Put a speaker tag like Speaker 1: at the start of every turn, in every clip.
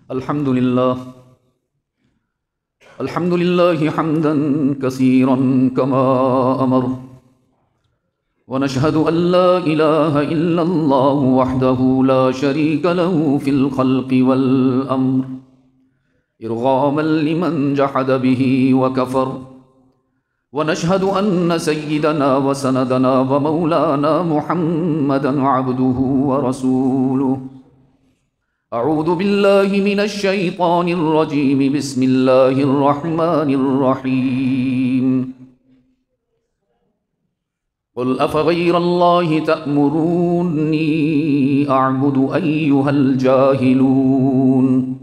Speaker 1: الحمد لله حمدا كثيرا كما أمر، ونشهد أن لا إله إلا الله وحده لا شريك له في الخلق والأمر، إرغاما لمن جحد به وكفر، ونشهد أن سيدنا وسندنا ومولانا محمدا عبده ورسوله. أعوذ بالله من الشيطان الرجيم، بسم الله الرحمن الرحيم. قل أفغير الله تأمروني أعبد أيها الجاهلون،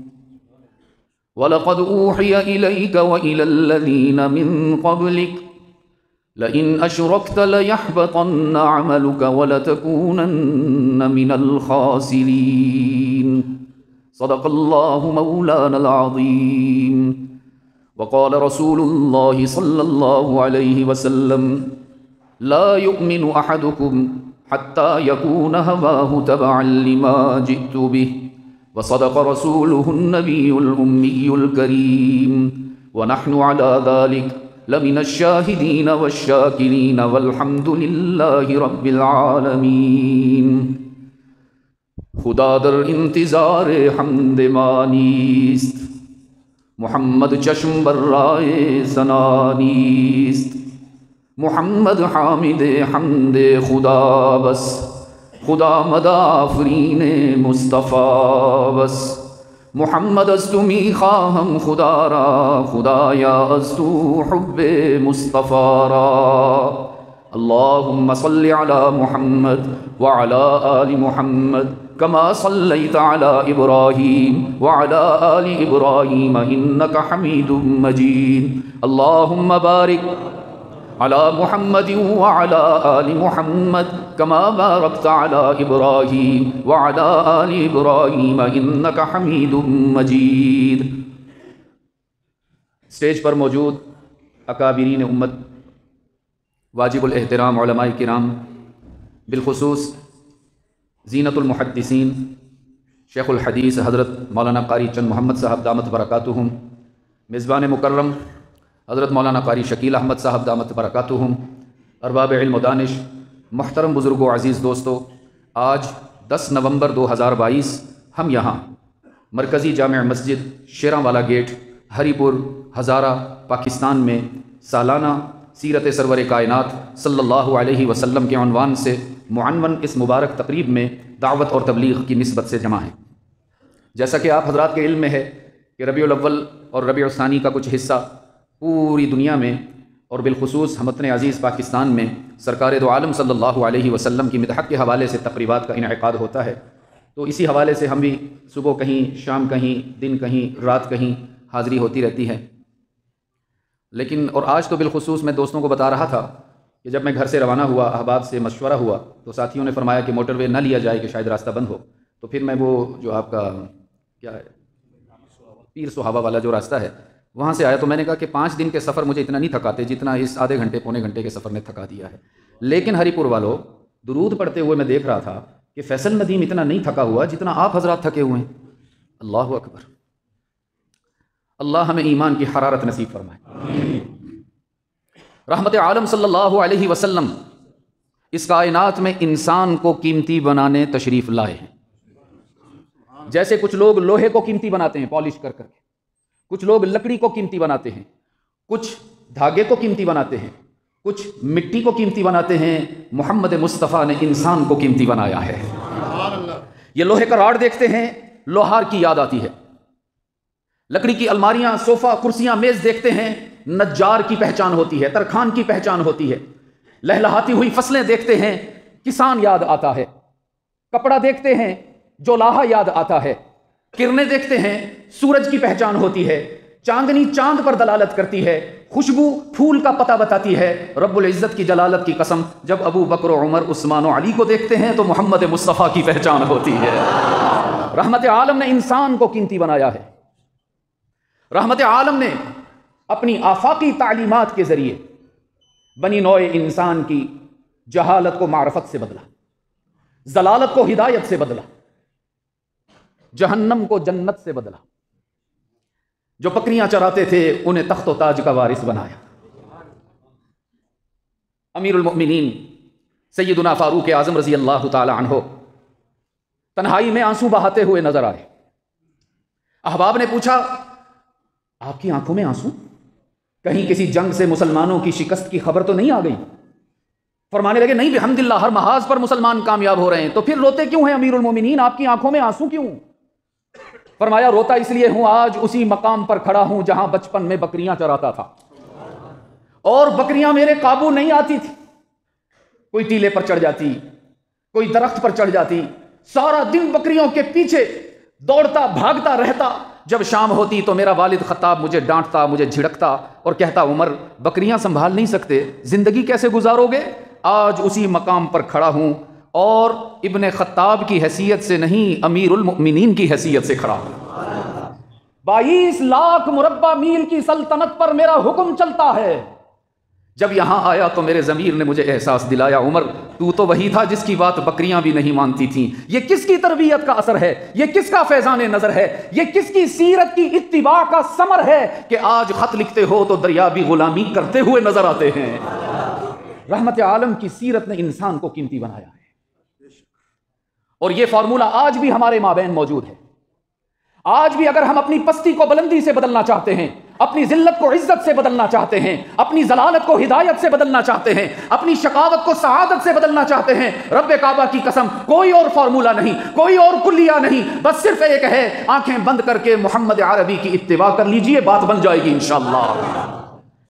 Speaker 1: ولقد أوحي إليك وإلى الذين من قبلك لئن أشركت ليحبطن عملك ولتكونن من الخاسرين. صدق الله مولانا العظيم. وقال رسول الله صلى الله عليه وسلم: لا يؤمن أحدكم حتى يكون هواه تبعا لما جئت به، وصدق رسوله النبي الأمي الكريم، ونحن على ذلك لمن الشاهدين والشاكرين، والحمد لله رب العالمین. خدا در انتظار حمد مانیست، محمد چشم بر رائے ثنا نیست. محمد حامد حمد خدا بس، خدا مدى آفرین مصطفیٰ بس. محمد از تو می خواهم خدا را، خدایا از تو حب مصطفیٰ را. اللهم صل على محمد وعلى آل محمد كما صليت على إبراهيم وعلى آل إبراهيم إنك حميد مجيد. اللهم بارك على محمد وعلى آل محمد كما باركت على إبراهيم وعلى آل إبراهيم إنك حميد مجيد. اسٹیج پر موجود اکابرین امت، واجب الاحترام علماء کرام، بالخصوص زینت المحدثین شیخ الحدیث حضرت مولانا قاری چند محمد صاحب دامت برکاتہم، میزبان مکرم حضرت مولانا قاری شکیل احمد صاحب دامت برکاتہم، ارباب علم و دانش، محترم بزرگوں، عزیز دوستو، آج 10 نومبر 2022 ہم یہاں مرکزی جامع مسجد شیراں والا گیٹ، ہری پور، ہزارہ، پاکستان میں سالانہ سیرت سرور کائنات صلی اللہ علیہ وسلم کے عنوان سے معنون اس مبارک تقریب میں دعوت اور تبلیغ کی نسبت سے جمع ہیں. جیسا کہ آپ حضرات کے علم میں ہے کہ ربیع الاول اور ربیع الثانی کا کچھ حصہ پوری دنیا میں اور بالخصوص ہم وطن عزیز پاکستان میں سرکار دو عالم صلی اللہ علیہ وسلم کی مدحت کے حوالے سے تقریبات کا انعقاد ہوتا ہے. تو اسی حوالے سے ہم بھی صبح کہیں، شام کہیں، دن کہیں، رات کہیں حاضری ہوتی رہتی ہے. لیکن اور آج تو بالخصوص میں دوستوں کو بتا رہا تھا کہ جب میں گھر سے روانہ ہوا، احباب سے مشورہ ہوا تو ساتھیوں نے فرمایا کہ موٹر وے نہ لیا جائے کہ شاید راستہ بند ہو. تو پھر میں وہ جو آپ کا کیا ہے پیر سہاوا والا جو راستہ ہے وہاں سے آیا. تو میں نے کہا کہ 5 دن کے سفر مجھے اتنا نہیں تھکاتے جتنا اس آدھے گھنٹے پونے گھنٹے کے سفر نے تھکا دیا ہے. لیکن ہری پور والوں، درود پڑھتے ہوئے میں دیکھ رہا تھا کہ فیصل ندیم اتنا نہیں تھکا ہوا جتنا آپ حضرات تھکے ہوئے ہیں. اللہ اکبر. اللہ ہمیں ایمان کی حرارت نصیب فرمائے. رحمت عالم صلی اللہ علیہ وسلم اس کائنات میں انسان کو قیمتی بنانے تشریف لائے ہیں. جیسے کچھ لوگ لوہے کو قیمتی بناتے ہیں پالش کر کر کے، کچھ لوگ لکڑی کو قیمتی بناتے ہیں، کچھ دھاگے کو قیمتی بناتے ہیں، کچھ مٹی کو قیمتی بناتے ہیں. محمد مصطفیٰ نے انسان کو قیمتی بنایا ہے. یہ لوہے کا راڈ دیکھتے ہیں، لوہار کی یاد آتی ہے. لکڑی کی الماریاں، صوفہ، کرسیاں، میز دیکھتے ہیں، نجار کی پہچان ہوتی ہے، ترخان کی پہچان ہوتی ہے. لہلہاتی ہوئی فصلیں دیکھتے ہیں، کسان یاد آتا ہے. کپڑا دیکھتے ہیں، جو لاہا یاد آتا ہے. کرنیں دیکھتے ہیں، سورج کی پہچان ہوتی ہے. چاندنی چاند پر دلالت کرتی ہے، خوشبو پھول کا پتہ بتاتی ہے. رب العزت کی جلالت کی قسم، جب ابو بکر و عمر، عثمان و علی کو دیکھتے ہیں تو محمد مصطفیٰ کی پہچان ہوتی ہے. رحمت عالم نے انسان کو قیمتی بنایا ہے. رحمت عالم نے اپنی آفاقی تعلیمات کے ذریعے بنی نوع انسان کی جہالت کو معرفت سے بدلا، ضلالت کو ہدایت سے بدلا، جہنم کو جنت سے بدلا. جو بکریاں چراتے تھے انہیں تخت و تاج کا وارث بنایا۔ امیر المؤمنین سیدنا فاروق اعظم رضی اللہ تعالی عنہ تنہائی میں آنسو بہاتے ہوئے نظر آئے۔ احباب نے پوچھا آپ کی آنکھوں میں آنسو؟ کہیں کسی جنگ سے مسلمانوں کی شکست کی خبر تو نہیں آ گئی؟ فرمانے لگے نہیں بحمدللہ ہر محاذ پر مسلمان کامیاب ہو رہے ہیں۔ تو پھر روتے کیوں ہیں امیر المومنین؟ آپ کی آنکھوں میں آنسو کیوں؟ فرمایا روتا اس لیے ہوں آج اسی مقام پر کھڑا ہوں جہاں بچپن میں بکریاں چراتا تھا، اور بکریاں میرے قابو نہیں آتی تھی۔ کوئی ٹیلے پر چڑھ جاتی، کوئی درخت پر چڑھ جاتی، سارا دن بکریوں کے پیچھے دوڑتا بھاگتا رہتا۔ جب شام ہوتی تو میرا والد خطاب مجھے ڈانٹتا، مجھے جھڑکتا اور کہتا عمر بکریاں سنبھال نہیں سکتے، زندگی کیسے گزارو گے؟ آج اسی مقام پر کھڑا ہوں اور ابن خطاب کی حیثیت سے نہیں، امیر المؤمنین کی حیثیت سے کھڑا ہوں۔ 22 لاکھ مربع میل کی سلطنت پر میرا حکم چلتا ہے۔ جب یہاں آیا تو میرے ضمیر نے مجھے احساس دلایا عمر تو وہی تھا جس کی بات بکریاں بھی نہیں مانتی تھیں۔ یہ کس کی تربیت کا اثر ہے؟ یہ کس کا فیضان نظر ہے؟ یہ کس کی سیرت کی اتباع کا ثمر ہے کہ آج خط لکھتے ہو تو دریا بھی غلامی کرتے ہوئے نظر آتے ہیں؟ رحمت عالم کی سیرت نے انسان کو قیمتی بنایا ہے، اور یہ فارمولہ آج بھی ہمارے مابین موجود ہے۔ آج بھی اگر ہم اپنی پستی کو بلندی سے بدلنا چاہتے ہیں، اپنی ذلت کو عزت سے بدلنا چاہتے ہیں، اپنی ضلالت کو ہدایت سے بدلنا چاہتے ہیں، اپنی شقاوت کو سعادت سے بدلنا چاہتے ہیں، رب کعبہ کی قسم کوئی اور فارمولہ نہیں، کوئی اور کلیہ نہیں، بس صرف ایک ہے، آنکھیں بند کر کے محمد عربی کی اتباع کر لیجئے، بات بن جائے گی انشاءاللہ۔